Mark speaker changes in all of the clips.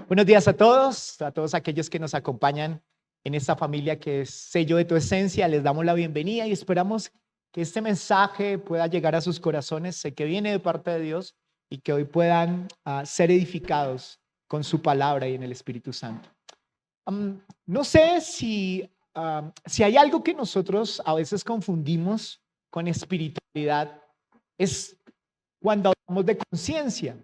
Speaker 1: Buenos días a todos aquellos que nos acompañan en esta familia que es Sello de tu Esencia. Les damos la bienvenida y esperamos que este mensaje pueda llegar a sus corazones. Sé que viene de parte de Dios y que hoy puedan ser edificados con su palabra y en el Espíritu Santo. No sé si hay algo que nosotros a veces confundimos con espiritualidad, es cuando hablamos de conciencia.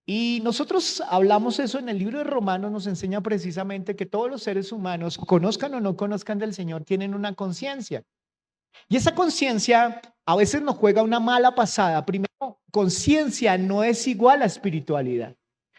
Speaker 1: Y nosotros hablamos eso en el libro de Romanos, nos enseña precisamente que todos los seres humanos, conozcan o no conozcan del Señor, tienen una conciencia. Y esa conciencia a veces nos juega una mala pasada. Primero, conciencia no es igual a espiritualidad.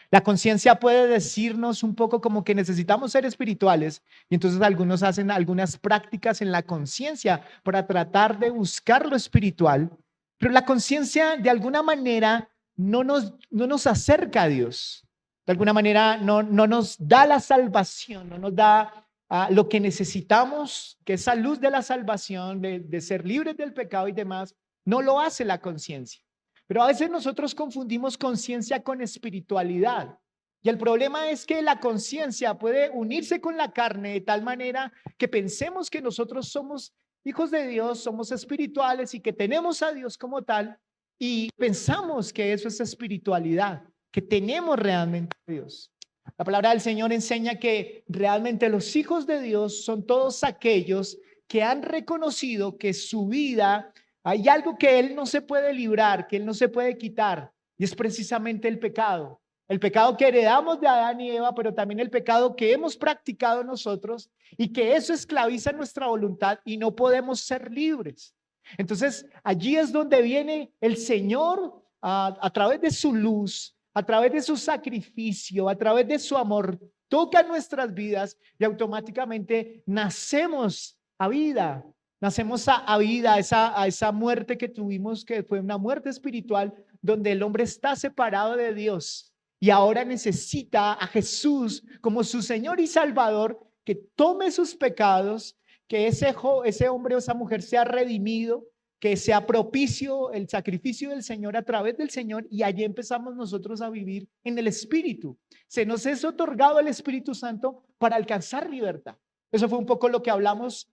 Speaker 1: La conciencia puede decirnos un poco como que necesitamos ser espirituales y entonces algunos hacen algunas prácticas en la conciencia para tratar de buscar lo espiritual, pero la conciencia de alguna manera no nos acerca a Dios. De alguna manera no nos da la salvación, no nos da lo que necesitamos, que esa luz de la salvación, de ser libres del pecado y demás, no lo hace la conciencia. Pero a veces nosotros confundimos conciencia con espiritualidad. Y el problema es que la conciencia puede unirse con la carne de tal manera que pensemos que nosotros somos hijos de Dios, somos espirituales y que tenemos a Dios como tal, y pensamos que eso es espiritualidad, que tenemos realmente a Dios. La palabra del Señor enseña que realmente los hijos de Dios son todos aquellos que han reconocido que su vida hay algo que Él no se puede librar, que Él no se puede quitar, y es precisamente el pecado. El pecado que heredamos de Adán y Eva, pero también el pecado que hemos practicado nosotros y que eso esclaviza nuestra voluntad y no podemos ser libres. Entonces, allí es donde viene el Señor a través de su luz, a través de su sacrificio, a través de su amor, toca nuestras vidas y automáticamente nacemos a vida. Nacemos a vida, a esa muerte que tuvimos, que fue una muerte espiritual, donde el hombre está separado de Dios y ahora necesita a Jesús como su Señor y Salvador, que tome sus pecados, que ese hombre o esa mujer sea redimido, que sea propicio el sacrificio del Señor a través del Señor, y allí empezamos nosotros a vivir en el Espíritu. Se nos es otorgado el Espíritu Santo para alcanzar libertad. Eso fue un poco lo que hablamos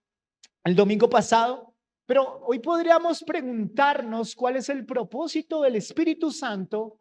Speaker 1: el domingo pasado, pero hoy podríamos preguntarnos cuál es el propósito del Espíritu Santo,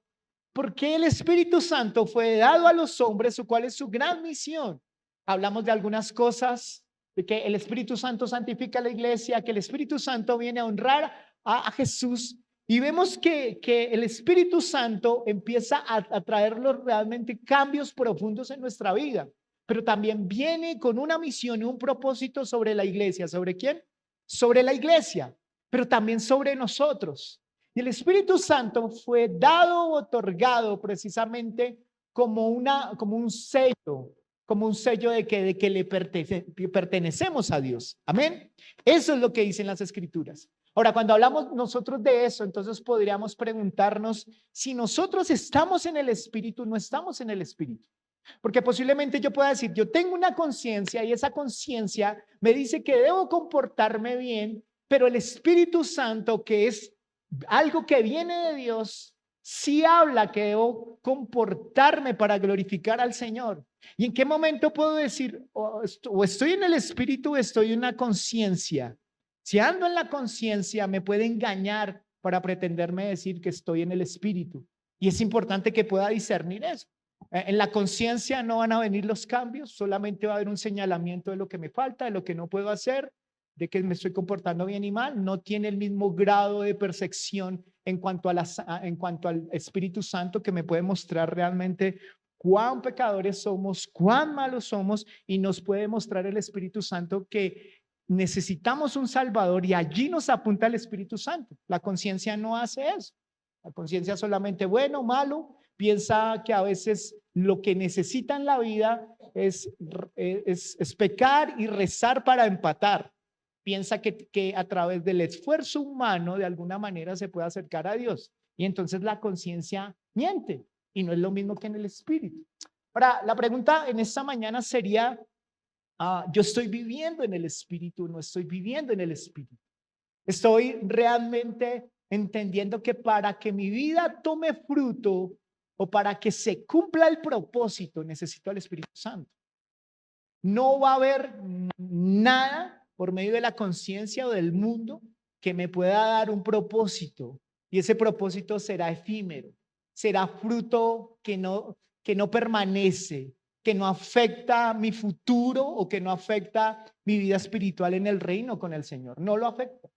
Speaker 1: por qué el Espíritu Santo fue dado a los hombres o cuál es su gran misión. Hablamos de algunas cosas, de que el Espíritu Santo santifica la iglesia, que el Espíritu Santo viene a honrar a Jesús, y vemos que el Espíritu Santo empieza a traerlos realmente cambios profundos en nuestra vida, pero también viene con una misión y un propósito sobre la iglesia. ¿Sobre quién? Sobre la iglesia, pero también sobre nosotros. Y el Espíritu Santo fue dado, otorgado precisamente como un sello de que le pertenecemos a Dios. Amén. Eso es lo que dicen las Escrituras. Ahora, cuando hablamos nosotros de eso, entonces podríamos preguntarnos si nosotros estamos en el Espíritu o no estamos en el Espíritu. Porque posiblemente yo pueda decir, yo tengo una conciencia y esa conciencia me dice que debo comportarme bien, pero el Espíritu Santo, que es algo que viene de Dios, sí habla que debo comportarme para glorificar al Señor. ¿Y en qué momento puedo decir, o estoy en el Espíritu o estoy en una conciencia? Si ando en la conciencia, me puede engañar para pretenderme decir que estoy en el Espíritu. Y es importante que pueda discernir eso. En la conciencia no van a venir los cambios, solamente va a haber un señalamiento de lo que me falta, de lo que no puedo hacer, de que me estoy comportando bien y mal. No tiene el mismo grado de percepción en cuanto al Espíritu Santo, que me puede mostrar realmente cuán pecadores somos, cuán malos somos, y nos puede mostrar el Espíritu Santo que necesitamos un Salvador, y allí nos apunta el Espíritu Santo. La conciencia no hace eso. La conciencia solamente bueno, malo, piensa que a veces lo que necesita en la vida es pecar y rezar para empatar. Piensa que a través del esfuerzo humano de alguna manera se puede acercar a Dios. Y entonces la conciencia miente y no es lo mismo que en el espíritu. Ahora, la pregunta en esta mañana sería, ¿yo estoy viviendo en el espíritu o no estoy viviendo en el espíritu? ¿Estoy realmente entendiendo que para que mi vida tome fruto o para que se cumpla el propósito, necesito al Espíritu Santo. No va a haber nada por medio de la conciencia o del mundo que me pueda dar un propósito, y ese propósito será efímero, será fruto que no permanece, que no afecta mi futuro o que no afecta mi vida espiritual en el reino con el Señor. No lo afecta.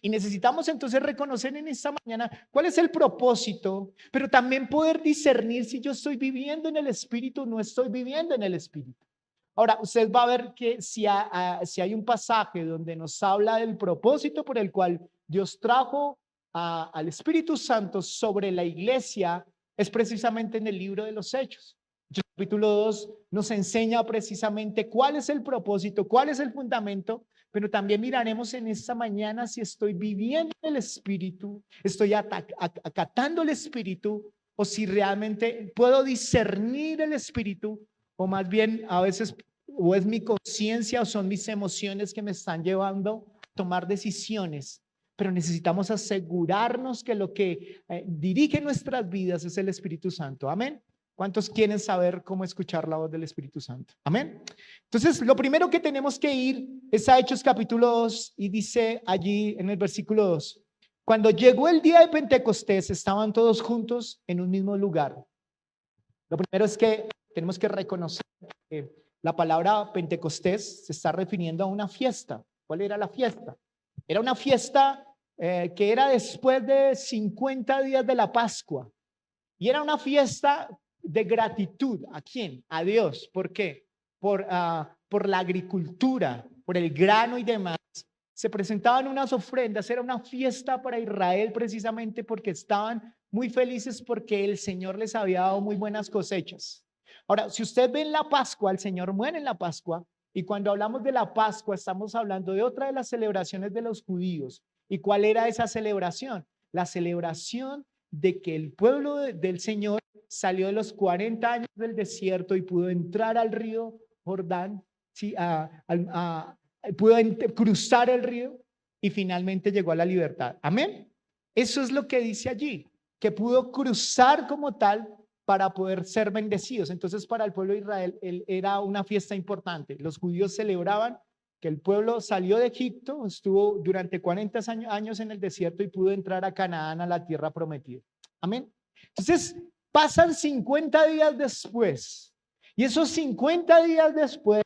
Speaker 1: Y necesitamos entonces reconocer en esta mañana cuál es el propósito, pero también poder discernir si yo estoy viviendo en el Espíritu o no estoy viviendo en el Espíritu. Ahora, usted va a ver que si hay un pasaje donde nos habla del propósito por el cual Dios trajo al Espíritu Santo sobre la iglesia, es precisamente en el libro de los Hechos. El capítulo 2 nos enseña precisamente cuál es el propósito, cuál es el fundamento, pero también miraremos en esta mañana si estoy viviendo el Espíritu, estoy acatando el Espíritu, o si realmente puedo discernir el Espíritu, o más bien a veces o es mi conciencia o son mis emociones que me están llevando a tomar decisiones. Pero necesitamos asegurarnos que lo que dirige nuestras vidas es el Espíritu Santo. Amén. ¿Cuántos quieren saber cómo escuchar la voz del Espíritu Santo? Amén. Entonces, lo primero que tenemos que ir es a Hechos capítulo 2 y dice allí en el versículo 2: cuando llegó el día de Pentecostés, estaban todos juntos en un mismo lugar. Lo primero es que tenemos que reconocer que la palabra Pentecostés se está refiriendo a una fiesta. ¿Cuál era la fiesta? Era una fiesta que era después de 50 días de la Pascua. Y era una fiesta de gratitud. ¿A quién? A Dios. ¿Por qué? Por la agricultura, por el grano y demás. Se presentaban unas ofrendas. Era una fiesta para Israel precisamente porque estaban muy felices porque el Señor les había dado muy buenas cosechas. Ahora, si usted ve en la Pascua, el Señor muere en la Pascua, y cuando hablamos de la Pascua estamos hablando de otra de las celebraciones de los judíos. ¿Y cuál era esa celebración? La celebración de que el pueblo del Señor salió de los 40 años del desierto y pudo entrar al río Jordán, ¿sí? Pudo cruzar el río y finalmente llegó a la libertad. Amén. Eso es lo que dice allí, que pudo cruzar como tal para poder ser bendecidos. Entonces, para el pueblo de Israel era una fiesta importante. Los judíos celebraban que el pueblo salió de Egipto, estuvo durante 40 años en el desierto y pudo entrar a Canaán, a la tierra prometida. Amén. Entonces, pasan 50 días después, y esos 50 días después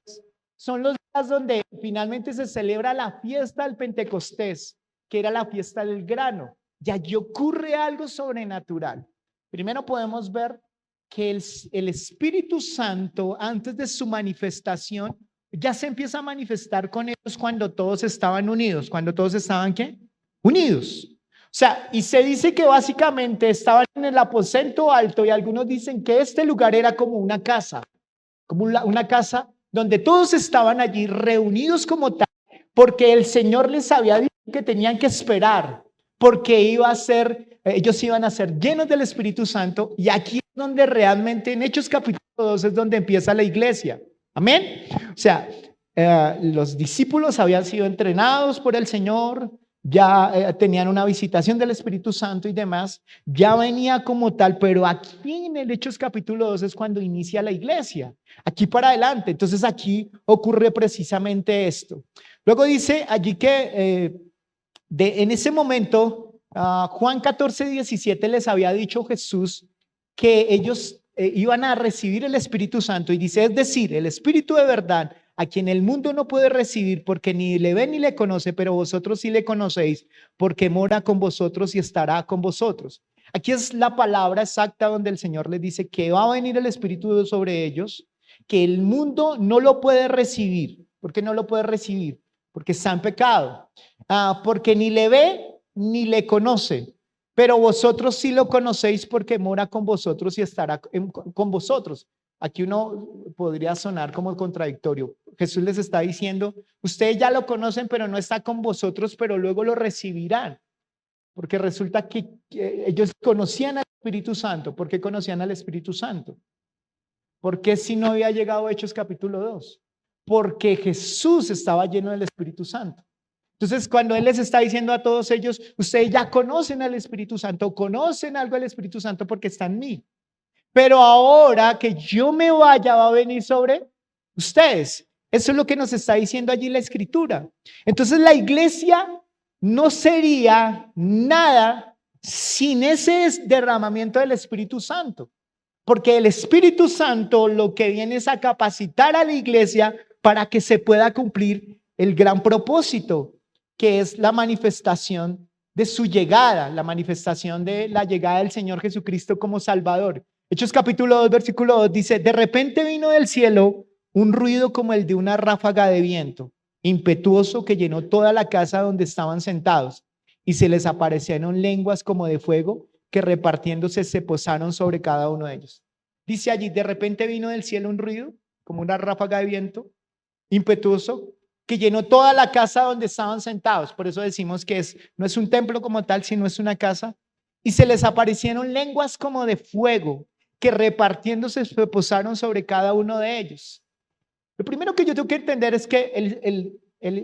Speaker 1: son los días donde finalmente se celebra la fiesta del Pentecostés, que era la fiesta del grano. Y allí ocurre algo sobrenatural. Primero podemos ver que el Espíritu Santo, antes de su manifestación, ya se empieza a manifestar con ellos cuando todos estaban unidos. ¿Cuando todos estaban qué? Unidos. O sea, y se dice que básicamente estaban en el aposento alto, y algunos dicen que este lugar era como una casa donde todos estaban allí reunidos como tal, porque el Señor les había dicho que tenían que esperar, porque ellos iban a ser llenos del Espíritu Santo, y aquí es donde realmente en Hechos capítulo 2 es donde empieza la iglesia. Amén. O sea, los discípulos habían sido entrenados por el Señor, ya tenían una visitación del Espíritu Santo y demás, ya venía como tal, pero aquí en el Hechos capítulo 2 es cuando inicia la iglesia, aquí para adelante. Entonces aquí ocurre precisamente esto. Luego dice allí que en ese momento, Juan 14:17 les había dicho Jesús que ellos iban a recibir el Espíritu Santo, y dice, es decir, el Espíritu de verdad, a quien el mundo no puede recibir porque ni le ve ni le conoce, pero vosotros sí le conocéis porque mora con vosotros y estará con vosotros. Aquí es la palabra exacta donde el Señor les dice que va a venir el Espíritu sobre ellos, que el mundo no lo puede recibir. ¿Por qué no lo puede recibir? Porque está en pecado, porque ni le ve ni le conoce, pero vosotros sí lo conocéis porque mora con vosotros y estará con vosotros. Aquí uno podría sonar como contradictorio. Jesús les está diciendo, ustedes ya lo conocen, pero no está con vosotros, pero luego lo recibirán. Porque resulta que ellos conocían al Espíritu Santo. ¿Por qué conocían al Espíritu Santo? ¿Por qué si no había llegado Hechos capítulo 2? Porque Jesús estaba lleno del Espíritu Santo. Entonces, cuando Él les está diciendo a todos ellos, ustedes ya conocen al Espíritu Santo, conocen algo del Espíritu Santo porque está en mí. pero ahora que yo me vaya va a venir sobre ustedes. Eso es lo que nos está diciendo allí la Escritura. Entonces la iglesia no sería nada sin ese derramamiento del Espíritu Santo, porque el Espíritu Santo lo que viene es a capacitar a la iglesia para que se pueda cumplir el gran propósito, que es la manifestación de su llegada, la manifestación de la llegada del Señor Jesucristo como Salvador. Hechos capítulo 2, versículo 2 dice, de repente vino del cielo un ruido como el de una ráfaga de viento, impetuoso que llenó toda la casa donde estaban sentados, y se les aparecieron lenguas como de fuego que repartiéndose se posaron sobre cada uno de ellos. Dice allí, de repente vino del cielo un ruido como una ráfaga de viento, impetuoso, que llenó toda la casa donde estaban sentados. Por eso decimos que no es un templo como tal, sino es una casa. Y se les aparecieron lenguas como de fuego, que repartiéndose se posaron sobre cada uno de ellos. Lo primero que yo tengo que entender es que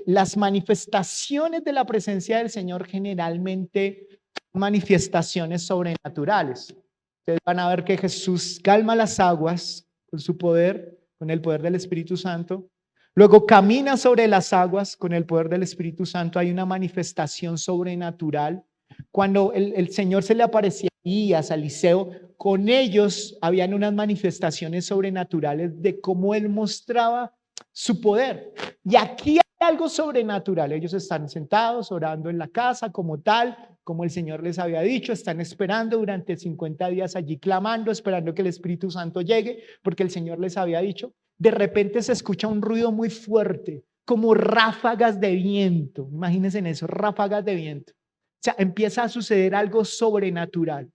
Speaker 1: las manifestaciones de la presencia del Señor generalmente son manifestaciones sobrenaturales. Ustedes van a ver que Jesús calma las aguas con su poder, con el poder del Espíritu Santo. Luego camina sobre las aguas con el poder del Espíritu Santo. Hay una manifestación sobrenatural. Cuando el Señor se le aparecía a Elías, a Eliseo, con ellos habían unas manifestaciones sobrenaturales de cómo Él mostraba su poder. Y aquí hay algo sobrenatural. Ellos están sentados orando en la casa como tal, como el Señor les había dicho, están esperando durante 50 días allí clamando, esperando que el Espíritu Santo llegue, porque el Señor les había dicho. De repente se escucha un ruido muy fuerte, como ráfagas de viento. Imagínense en eso, ráfagas de viento. O sea, empieza a suceder algo sobrenatural.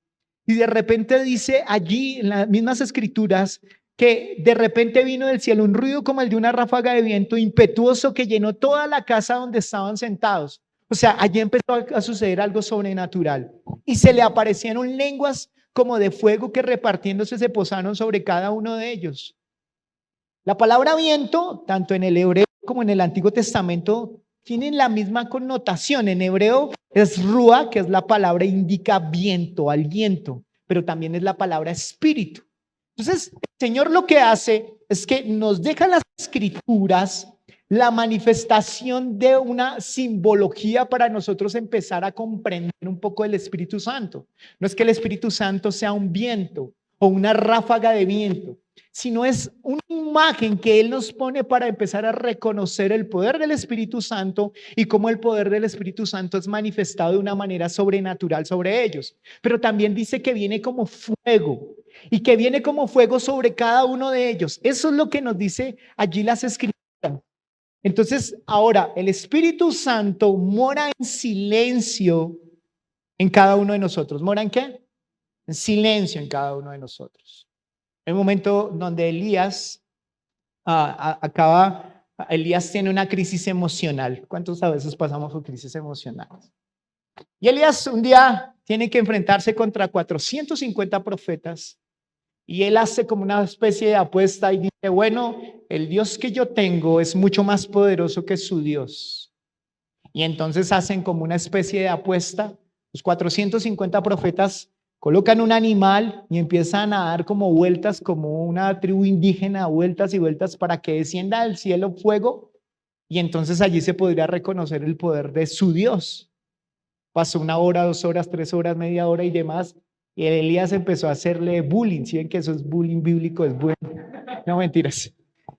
Speaker 1: Y de repente dice allí en las mismas escrituras que de repente vino del cielo un ruido como el de una ráfaga de viento impetuoso que llenó toda la casa donde estaban sentados. O sea, allí empezó a suceder algo sobrenatural. Y se le aparecieron lenguas como de fuego que repartiéndose se posaron sobre cada uno de ellos. La palabra viento, tanto en el hebreo como en el Antiguo Testamento, tienen la misma connotación. En hebreo es ruah, que es la palabra indica viento, aliento, pero también es la palabra espíritu. Entonces, el Señor lo que hace es que nos deja en las escrituras la manifestación de una simbología para nosotros empezar a comprender un poco el Espíritu Santo. No es que el Espíritu Santo sea un viento o una ráfaga de viento, sino es una imagen que Él nos pone para empezar a reconocer el poder del Espíritu Santo y cómo el poder del Espíritu Santo es manifestado de una manera sobrenatural sobre ellos. Pero también dice que viene como fuego y que viene como fuego sobre cada uno de ellos. Eso es lo que nos dice allí las Escrituras. Entonces, ahora, el Espíritu Santo mora en silencio en cada uno de nosotros. ¿Mora en qué? En silencio en cada uno de nosotros. Hay un momento donde Elías Elías tiene una crisis emocional. ¿Cuántos a veces pasamos por crisis emocionales? Y Elías un día tiene que enfrentarse contra 450 profetas y él hace como una especie de apuesta y dice, bueno, el Dios que yo tengo es mucho más poderoso que su Dios. Y entonces hacen como una especie de apuesta. Los 450 profetas colocan un animal y empiezan a dar como vueltas, como una tribu indígena, vueltas y vueltas para que descienda del cielo fuego. Y entonces allí se podría reconocer el poder de su Dios. Pasó 1 hora, 2 horas, 3 horas, media hora y demás. Y Elías empezó a hacerle bullying. ¿Sí ven que eso es bullying bíblico? Es bullying. No, mentiras.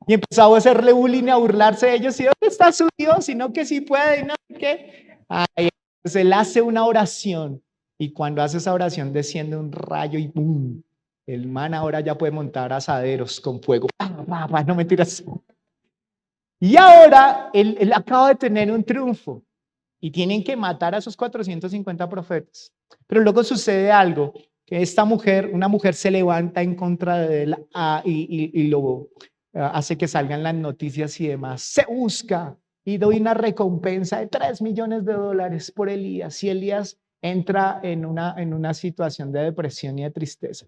Speaker 1: Y empezó a hacerle bullying, a burlarse de ellos. ¿Y dónde está su Dios? Sino que sí puede, y no sé qué. Entonces él hace una oración. Y cuando hace esa oración desciende un rayo y ¡pum! El man ahora ya puede montar asaderos con fuego. No, mentiras. Y ahora él acaba de tener un triunfo. Y tienen que matar a esos 450 profetas. Pero luego sucede algo, que una mujer se levanta en contra de él y lo hace que salgan las noticias y demás. Se busca y doy una recompensa de $3 millones por Elías. Y Elías entra en una situación de depresión y de tristeza.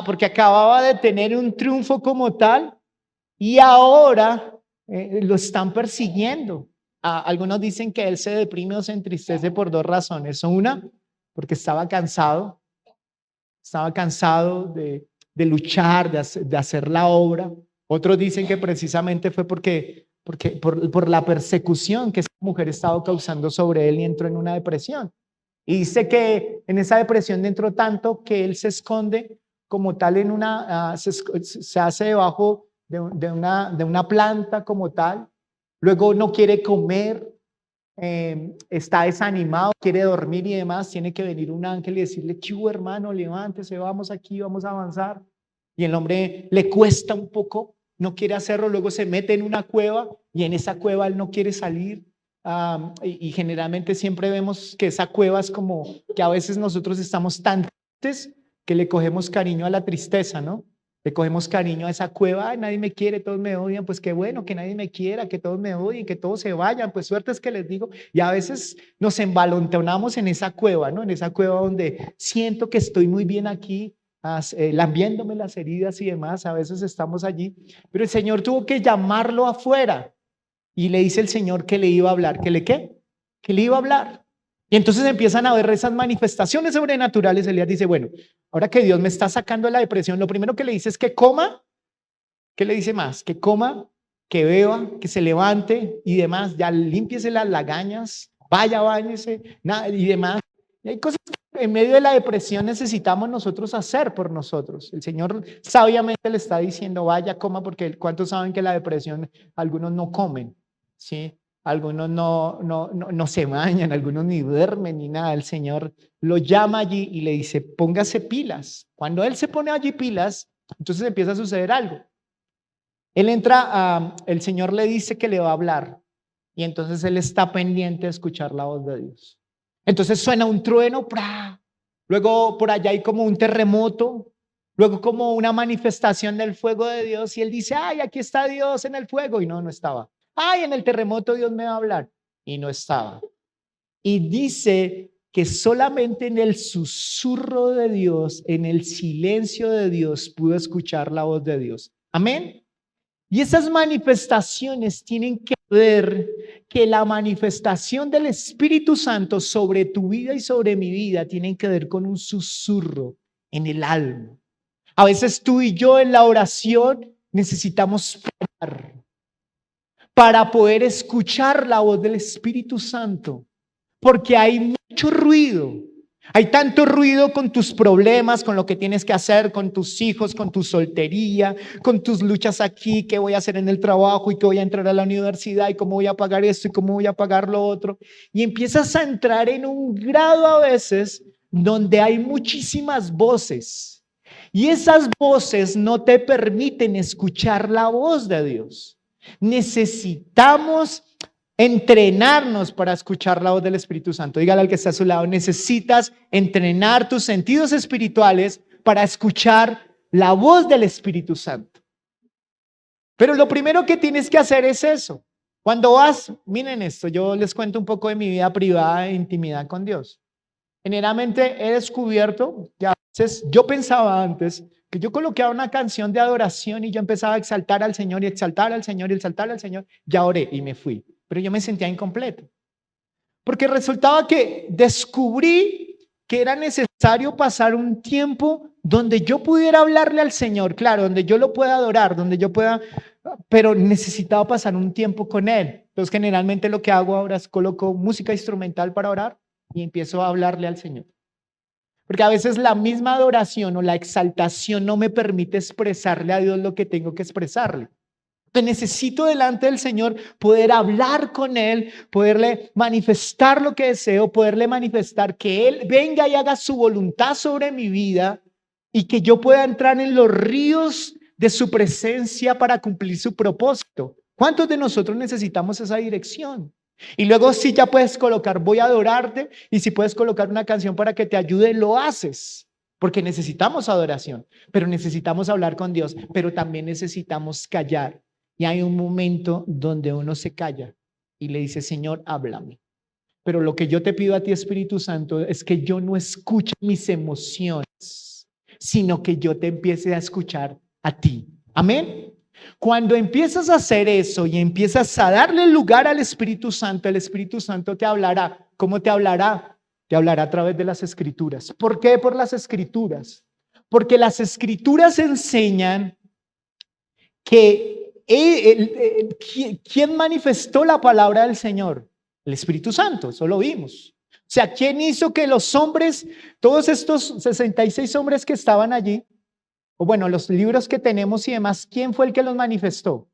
Speaker 1: Porque acababa de tener un triunfo como tal y ahora lo están persiguiendo. Algunos dicen que él se deprime o se entristece por 2 razones. Una, porque estaba cansado de luchar, de hacer la obra. Otros dicen que precisamente fue por la persecución que esa mujer estaba causando sobre él y entró en una depresión. Y dice que en esa depresión entró tanto que él se esconde como tal en se hace debajo de una planta como tal. Luego no quiere comer, está desanimado, quiere dormir y demás. Tiene que venir un ángel y decirle: ¿qué hubo, hermano? Levántese, vamos aquí, vamos a avanzar. Y el hombre le cuesta un poco, no quiere hacerlo. Luego se mete en una cueva y en esa cueva él no quiere salir. Y generalmente siempre vemos que esa cueva es como que a veces nosotros estamos tan tristes que le cogemos cariño a la tristeza, ¿no? Le cogemos cariño a esa cueva. Ay, nadie me quiere, todos me odian. Pues qué bueno que nadie me quiera, que todos me odien, que todos se vayan. Pues suerte es que les digo. Y a veces nos embalontonamos en esa cueva, ¿no? En esa cueva donde siento que estoy muy bien aquí, lambiéndome las heridas y demás. A veces estamos allí. Pero el Señor tuvo que llamarlo afuera. Y le dice el Señor que le iba a hablar. ¿Que le qué? Que le iba a hablar. Y entonces empiezan a ver esas manifestaciones sobrenaturales. Elías dice: bueno, ahora que Dios me está sacando de la depresión, lo primero que le dice es que coma. ¿Qué le dice más? Que coma, que beba, que se levante y demás. Ya límpiese las lagañas, vaya, báñese, nada, y demás. Y hay cosas que en medio de la depresión necesitamos nosotros hacer por nosotros. El Señor sabiamente le está diciendo: vaya, coma, porque ¿cuántos saben que la depresión, algunos no comen? ¿Sí? Algunos no se bañan, algunos ni duermen ni nada. El Señor lo llama allí y le dice: póngase pilas. Cuando Él se pone allí pilas, entonces empieza a suceder algo. Él entra, el Señor le dice que le va a hablar y entonces él está pendiente de escuchar la voz de Dios. Entonces suena un trueno, ¡pra! Luego por allá hay como un terremoto, luego como una manifestación del fuego de Dios y él dice: ay, aquí está Dios en el fuego, y no estaba. Ay, en el terremoto Dios me va a hablar, y no estaba. Y dice que solamente en el susurro de Dios, en el silencio de Dios, pudo escuchar la voz de Dios. Amén. Y esas manifestaciones tienen que ver que la manifestación del Espíritu Santo sobre tu vida y sobre mi vida tienen que ver con un susurro en el alma. A veces tú y yo en la oración necesitamos parar para poder escuchar la voz del Espíritu Santo, porque hay mucho ruido. Hay tanto ruido con tus problemas, con lo que tienes que hacer, con tus hijos, con tu soltería, con tus luchas aquí, qué voy a hacer en el trabajo y qué voy a entrar a la universidad y cómo voy a pagar esto y cómo voy a pagar lo otro. Y empiezas a entrar en un grado a veces donde hay muchísimas voces y esas voces no te permiten escuchar la voz de Dios. Necesitamos entrenarnos para escuchar la voz del Espíritu Santo. Dígale al que está a su lado: necesitas entrenar tus sentidos espirituales para escuchar la voz del Espíritu Santo. Pero lo primero que tienes que hacer es eso. Cuando miren esto, yo les cuento un poco de mi vida privada e intimidad con Dios. Generalmente he descubierto que a veces yo pensaba antes que yo colocaba una canción de adoración y yo empezaba a exaltar al Señor y exaltar al Señor y exaltar al Señor. Ya oré y me fui, pero yo me sentía incompleto. Porque resultaba que descubrí que era necesario pasar un tiempo donde yo pudiera hablarle al Señor, claro, donde yo lo pueda adorar, donde yo pueda, pero necesitaba pasar un tiempo con Él. Entonces generalmente lo que hago ahora es coloco música instrumental para orar y empiezo a hablarle al Señor. Porque a veces la misma adoración o la exaltación no me permite expresarle a Dios lo que tengo que expresarle. Entonces necesito delante del Señor poder hablar con Él, poderle manifestar lo que deseo, poderle manifestar que Él venga y haga su voluntad sobre mi vida y que yo pueda entrar en los ríos de su presencia para cumplir su propósito. ¿Cuántos de nosotros necesitamos esa dirección? Y luego si ya puedes colocar voy a adorarte, y si puedes colocar una canción para que te ayude, lo haces, porque necesitamos adoración, pero necesitamos hablar con Dios, pero también necesitamos callar. Y hay un momento donde uno se calla y le dice: Señor, háblame. Pero lo que yo te pido a ti, Espíritu Santo, es que yo no escuche mis emociones, sino que yo te empiece a escuchar a ti. Amén. Cuando empiezas a hacer eso y empiezas a darle lugar al Espíritu Santo, el Espíritu Santo te hablará. ¿Cómo te hablará? Te hablará a través de las Escrituras. ¿Por qué por las Escrituras? Porque las escrituras enseñan que ¿quién manifestó la palabra del Señor? El Espíritu Santo, eso lo vimos. O sea, ¿quién hizo que los hombres, todos estos 66 hombres que estaban allí, o bueno, los libros que tenemos y demás, quién fue el que los manifestó?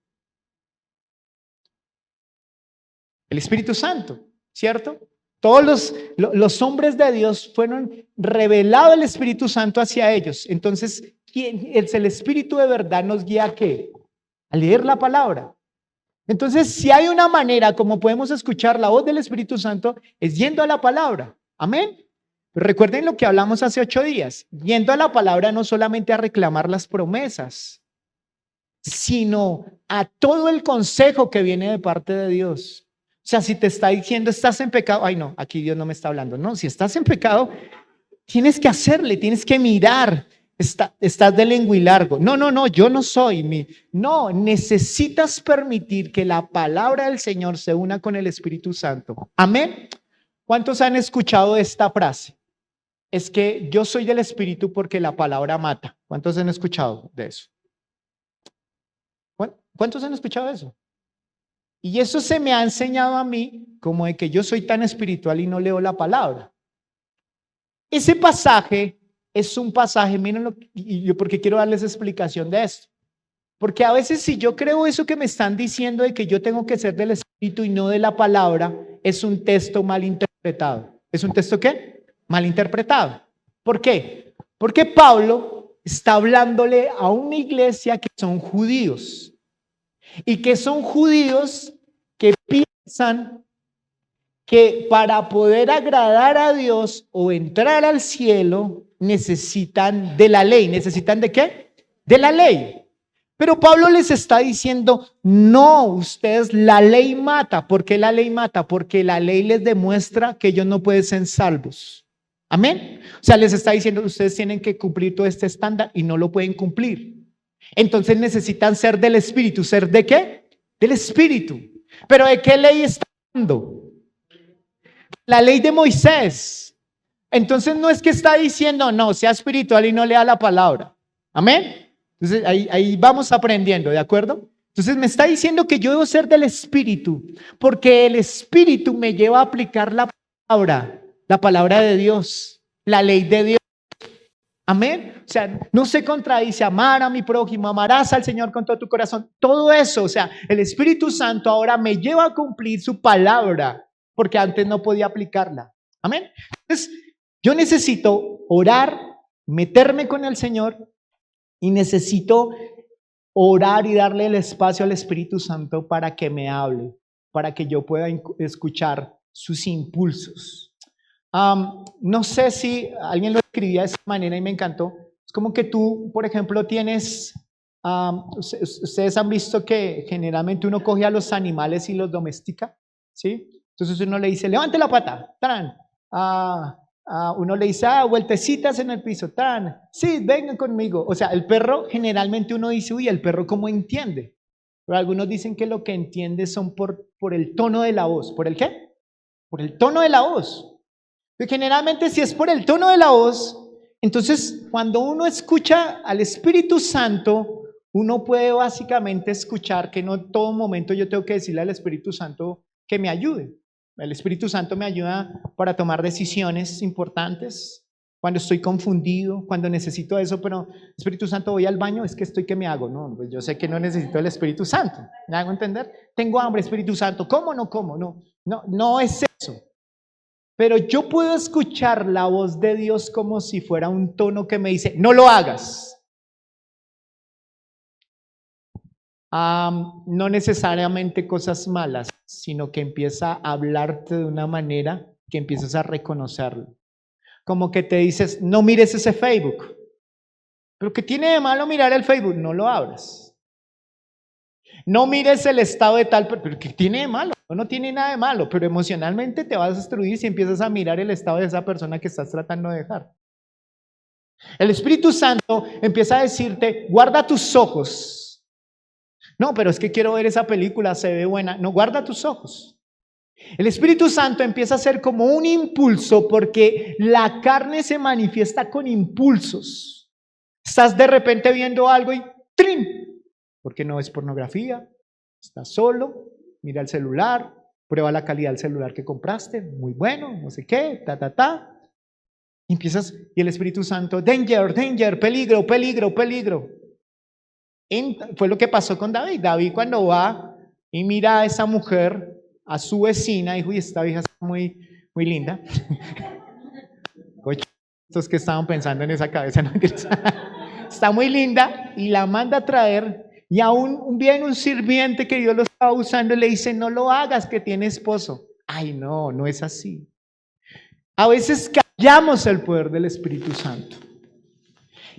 Speaker 1: El Espíritu Santo, ¿cierto? Todos los hombres de Dios fueron revelado el Espíritu Santo hacia ellos. Entonces, ¿quién es el Espíritu de verdad? Nos guía a ¿qué? A leer la palabra. Entonces, si hay una manera como podemos escuchar la voz del Espíritu Santo, es yendo a la palabra. Amén. Pero recuerden lo que hablamos hace 8 días. Yendo a la palabra no solamente a reclamar las promesas, sino a todo el consejo que viene de parte de Dios. O sea, si te está diciendo estás en pecado, ay no, aquí Dios no me está hablando. No, si estás en pecado, tienes que hacerle, tienes que mirar. Estás de lenguilargo. No, yo no soy. No, necesitas permitir que la palabra del Señor se una con el Espíritu Santo. Amén. ¿Cuántos han escuchado esta frase? Es que yo soy del Espíritu porque la palabra mata. ¿Cuántos han escuchado de eso? ¿Cuántos han escuchado eso? Y eso se me ha enseñado a mí como de que yo soy tan espiritual y no leo la palabra. Ese pasaje es un pasaje, mírenlo, y yo porque quiero darles explicación de esto. Porque a veces si yo creo eso que me están diciendo de que yo tengo que ser del Espíritu y no de la palabra, es un texto mal interpretado. ¿Es un texto qué? Mal interpretado. ¿Por qué? Porque Pablo está hablándole a una iglesia que son judíos. Y que son judíos que piensan que para poder agradar a Dios o entrar al cielo necesitan de la ley. ¿Necesitan de qué? De la ley. Pero Pablo les está diciendo, no, ustedes, la ley mata. ¿Por qué la ley mata? Porque la ley les demuestra que ellos no pueden ser salvos. Amén. O sea, les está diciendo, ustedes tienen que cumplir todo este estándar y no lo pueden cumplir. Entonces necesitan ser del Espíritu. ¿Ser de qué? Del Espíritu. ¿Pero de qué ley está hablando? La ley de Moisés. Entonces no es que está diciendo, no, sea espiritual y no lea la palabra. Amén. Entonces ahí vamos aprendiendo, ¿de acuerdo? Entonces me está diciendo que yo debo ser del Espíritu, porque el Espíritu me lleva a aplicar la palabra de Dios, la ley de Dios. Amén. O sea, no se contradice amar a mi prójimo, amarás al Señor con todo tu corazón. Todo eso, o sea, el Espíritu Santo ahora me lleva a cumplir su palabra, porque antes no podía aplicarla. Amén. Entonces, yo necesito orar, meterme con el Señor y necesito orar y darle el espacio al Espíritu Santo para que me hable, para que yo pueda escuchar sus impulsos. No sé si alguien lo escribía de esa manera y me encantó. Es como que tú, por ejemplo, tienes, ustedes han visto que generalmente uno coge a los animales y los domestica, ¿sí? Entonces uno le dice, levante la pata, ¡tan! Uno le dice, vueltecitas en el piso, ¡tan! Sí, vengan conmigo. O sea, el perro, generalmente uno dice, uy, el perro ¿cómo entiende? Pero algunos dicen que lo que entiende son por el tono de la voz. ¿Por el qué? Por el tono de la voz. Pero generalmente si es por el tono de la voz, entonces cuando uno escucha al Espíritu Santo, uno puede básicamente escuchar que no en todo momento yo tengo que decirle al Espíritu Santo que me ayude. El Espíritu Santo me ayuda para tomar decisiones importantes, cuando estoy confundido, cuando necesito eso, pero Espíritu Santo, voy al baño, es que estoy que me hago. No, pues yo sé que no necesito el Espíritu Santo. ¿Me hago entender? Tengo hambre, Espíritu Santo. ¿Cómo no como? No es eso. Pero yo puedo escuchar la voz de Dios como si fuera un tono que me dice, no lo hagas. No necesariamente cosas malas, sino que empieza a hablarte de una manera que empiezas a reconocerlo. Como que te dices, no mires ese Facebook. ¿Pero qué tiene de malo mirar el Facebook? No lo abras. No mires el estado de tal, pero ¿qué tiene de malo? No tiene nada de malo, pero emocionalmente te vas a destruir si empiezas a mirar el estado de esa persona que estás tratando de dejar. El Espíritu Santo empieza a decirte, guarda tus ojos. No, pero es que quiero ver esa película, se ve buena. No, guarda tus ojos. El Espíritu Santo empieza a ser como un impulso porque la carne se manifiesta con impulsos. Estás de repente viendo algo y ¡trin! Porque no es pornografía, estás solo, mira el celular, prueba la calidad del celular que compraste, muy bueno, no sé qué, Y empiezas, y el Espíritu Santo, danger, danger, peligro, peligro, peligro. Fue lo que pasó con David. David cuando va y mira a esa mujer, a su vecina, dijo, y esta vieja está muy, muy linda. Estos que estaban pensando en esa cabeza, ¿no? Está muy linda y la manda a traer y aún viene un sirviente que Dios lo estaba usando y le dice, no lo hagas que tiene esposo. Ay, no, no es así. A veces callamos el poder del Espíritu Santo.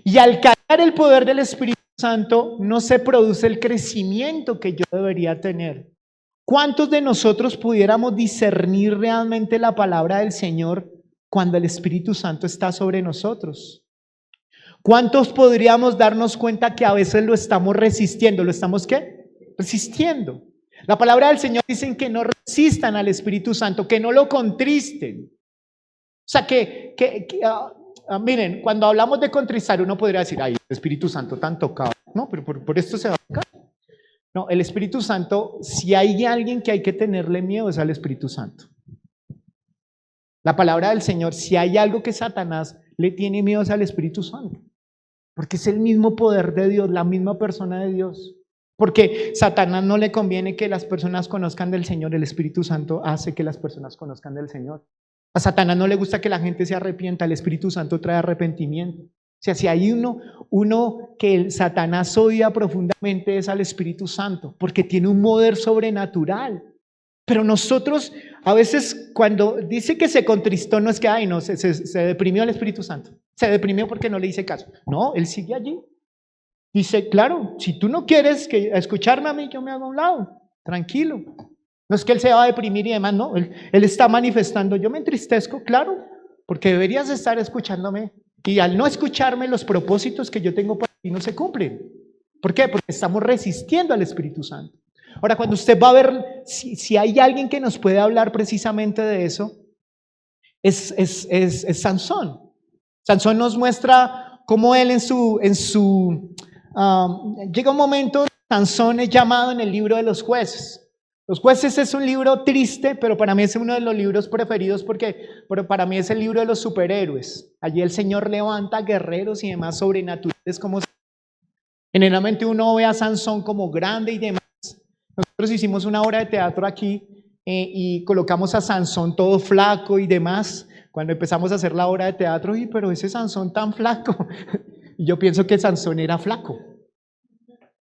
Speaker 1: Y al callar el poder del Espíritu Santo no se produce el crecimiento que yo debería tener. ¿Cuántos de nosotros pudiéramos discernir realmente la palabra del Señor cuando el Espíritu Santo está sobre nosotros? ¿Cuántos podríamos darnos cuenta que a veces lo estamos resistiendo? ¿Lo estamos qué? Resistiendo. La palabra del Señor dice que no resistan al Espíritu Santo, que no lo contristen. O sea, miren, cuando hablamos de contristar, uno podría decir, ay, el Espíritu Santo tan tocado. No, pero por esto se va a tocar. No, el Espíritu Santo, si hay alguien que hay que tenerle miedo, es al Espíritu Santo. La palabra del Señor, si hay algo que Satanás le tiene miedo, es al Espíritu Santo. Porque es el mismo poder de Dios, la misma persona de Dios. Porque Satanás no le conviene que las personas conozcan del Señor, el Espíritu Santo hace que las personas conozcan del Señor. A Satanás no le gusta que la gente se arrepienta, el Espíritu Santo trae arrepentimiento. O sea, si hay uno que el Satanás odia profundamente es al Espíritu Santo, porque tiene un poder sobrenatural. Pero nosotros, a veces, cuando dice que se contristó, no es que, ay, no, se deprimió el Espíritu Santo. Se deprimió porque no le hice caso. No, él sigue allí. Dice, claro, si tú no quieres escucharme a mí, yo me hago a un lado. Tranquilo. No es que él se va a deprimir y demás, no. Él está manifestando, yo me entristezco, claro, porque deberías estar escuchándome. Y al no escucharme, los propósitos que yo tengo para ti no se cumplen. ¿Por qué? Porque estamos resistiendo al Espíritu Santo. Ahora, cuando usted va a ver, si hay alguien que nos puede hablar precisamente de eso, es Sansón. Sansón nos muestra cómo él llega un momento, Sansón es llamado en el libro de los jueces. Los jueces es un libro triste, pero para mí es uno de los libros preferidos porque para mí es el libro de los superhéroes. Allí el Señor levanta guerreros y demás sobrenaturales como generalmente uno ve a Sansón como grande y demás. Nosotros hicimos una obra de teatro aquí y colocamos a Sansón todo flaco y demás. Cuando empezamos a hacer la obra de teatro, pero ese Sansón tan flaco. Y yo pienso que Sansón era flaco.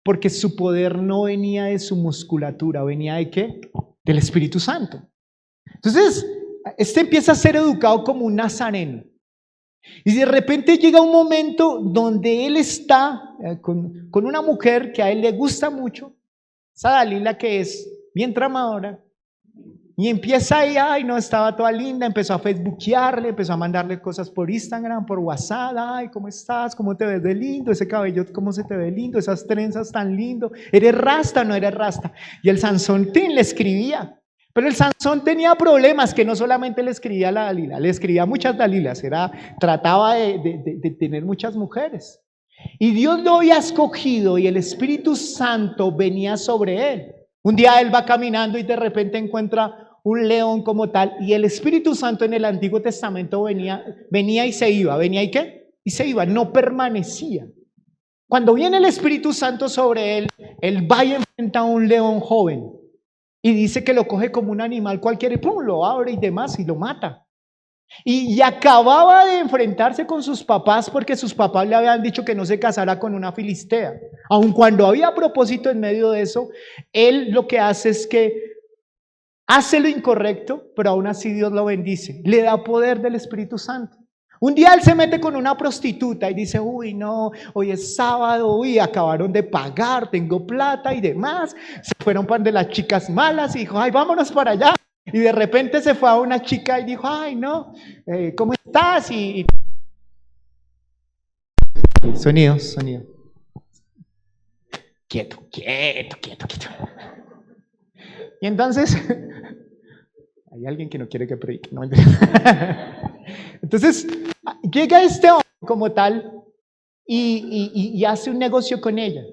Speaker 1: Porque su poder no venía de su musculatura, venía ¿de qué? Del Espíritu Santo. Entonces, este empieza a ser educado como un nazareno. Y de repente llega un momento donde él está con una mujer que a él le gusta mucho, esa Dalila que es bien tramadora, y empieza ahí, ay no, estaba toda linda, empezó a facebookearle, empezó a mandarle cosas por Instagram, por WhatsApp, ay, ¿cómo estás? ¿Cómo te ves de lindo? Ese cabello, ¿cómo se te ve lindo? Esas trenzas tan lindo, ¿eres rasta o no eres rasta? Y el Sansón le escribía, pero el Sansón tenía problemas, que no solamente le escribía a la Dalila, le escribía a muchas Dalilas, trataba de tener muchas mujeres. Y Dios lo había escogido y el Espíritu Santo venía sobre él. Un día él va caminando y de repente encuentra un león como tal, y el Espíritu Santo en el Antiguo Testamento venía y se iba. ¿Venía y qué? Y se iba, no permanecía. Cuando viene el Espíritu Santo sobre él va y enfrenta a un león joven y dice que lo coge como un animal cualquiera y ¡pum!, lo abre y demás y lo mata. Y acababa de enfrentarse con sus papás porque sus papás le habían dicho que no se casara con una filistea. Aun cuando había propósito en medio de eso, él lo que hace es que hace lo incorrecto, pero aún así Dios lo bendice. Le da poder del Espíritu Santo. Un día él se mete con una prostituta y dice, uy, no, hoy es sábado, uy, acabaron de pagar, tengo plata y demás. Se fueron para de las chicas malas y dijo, ay, vámonos para allá. Y de repente se fue a una chica y dijo, ay, no, ¿cómo estás? Sonido. Quieto. Y entonces, hay alguien que no quiere que predique. No. Entonces, llega este hombre como tal y hace un negocio con ella.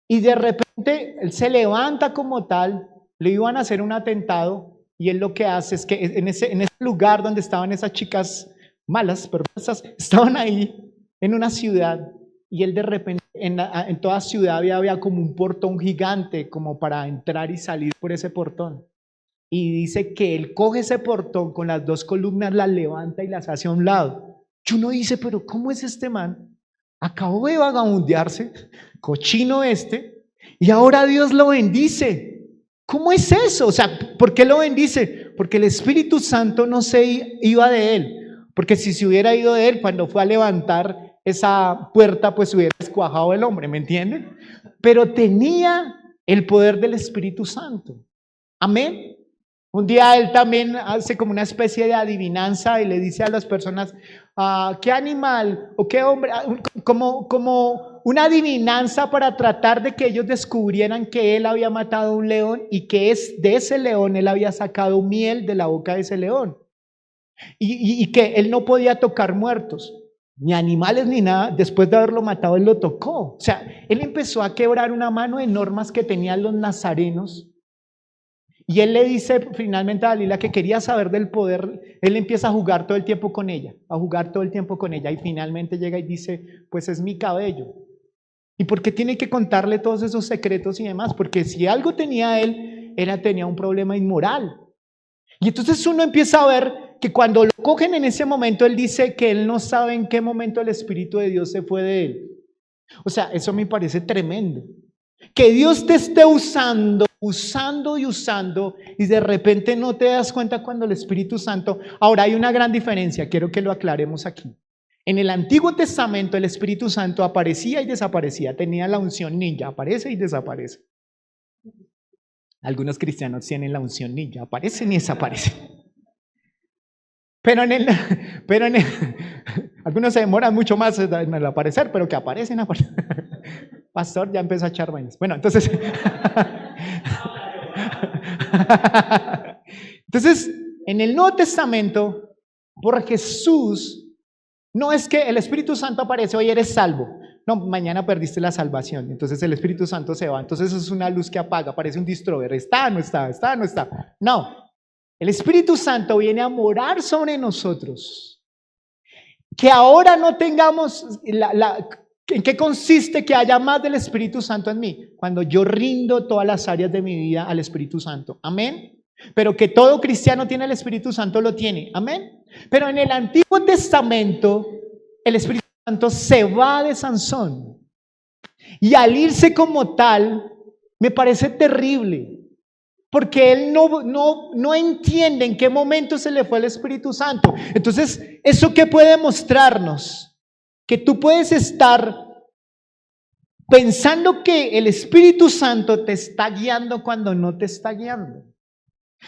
Speaker 1: Y de repente él se levanta como tal, le iban a hacer un atentado y él lo que hace es que en ese lugar donde estaban esas chicas malas, perversas, estaban ahí en una ciudad y él de repente en toda ciudad había como un portón gigante como para entrar y salir por ese portón. Y dice que él coge ese portón con las dos columnas, las levanta y las hace a un lado. Y uno dice, pero ¿cómo es este man? Acabó de vagabundearse, cochino y ahora Dios lo bendice. ¿Cómo es eso? O sea, ¿por qué lo bendice? Porque el Espíritu Santo no se iba de él. Porque si se hubiera ido de él, cuando fue a levantar esa puerta, pues se hubiera descuajado el hombre, ¿me entienden? Pero tenía el poder del Espíritu Santo. Amén. Un día él también hace como una especie de adivinanza y le dice a las personas, ¿qué animal o qué hombre? Como una adivinanza para tratar de que ellos descubrieran que él había matado a un león y que de ese león él había sacado miel de la boca de ese león. Y que él no podía tocar muertos, ni animales ni nada. Después de haberlo matado, él lo tocó. O sea, él empezó a quebrar una mano de normas que tenían los nazarenos. Y él le dice finalmente a Dalila que quería saber del poder. Él empieza a jugar todo el tiempo con ella, y finalmente llega y dice, pues es mi cabello. ¿Y por qué tiene que contarle todos esos secretos y demás? Porque si algo tenía él, tenía un problema inmoral. Y entonces uno empieza a ver que cuando lo cogen en ese momento, él dice que él no sabe en qué momento el Espíritu de Dios se fue de él. O sea, eso me parece tremendo. Que Dios te esté usando y de repente no te das cuenta cuando el Espíritu Santo... Ahora hay una gran diferencia, quiero que lo aclaremos aquí. En el Antiguo Testamento el Espíritu Santo aparecía y desaparecía, tenía la unción ninja, aparece y desaparece. Algunos cristianos tienen la unción ninja, aparecen y desaparecen. Pero algunos se demoran mucho más en el aparecer, pero que aparecen. Pastor, ya empezó a echar vainas. Bueno, entonces... Entonces, en el Nuevo Testamento, por Jesús, no es que el Espíritu Santo aparece, hoy eres salvo. No, mañana perdiste la salvación, entonces el Espíritu Santo se va. Entonces es una luz que apaga, parece un destroyer. Está, no está, está, no está. No, el Espíritu Santo viene a morar sobre nosotros. Que ahora no tengamos ¿en qué consiste que haya más del Espíritu Santo en mí? Cuando yo rindo todas las áreas de mi vida al Espíritu Santo. Amén. Pero que todo cristiano tiene el Espíritu Santo, lo tiene. Amén. Pero en el Antiguo Testamento, el Espíritu Santo se va de Sansón. Y al irse como tal, me parece terrible. Porque él no entiende en qué momento se le fue el Espíritu Santo. Entonces, ¿eso qué puede mostrarnos? Que tú puedes estar pensando que el Espíritu Santo te está guiando cuando no te está guiando.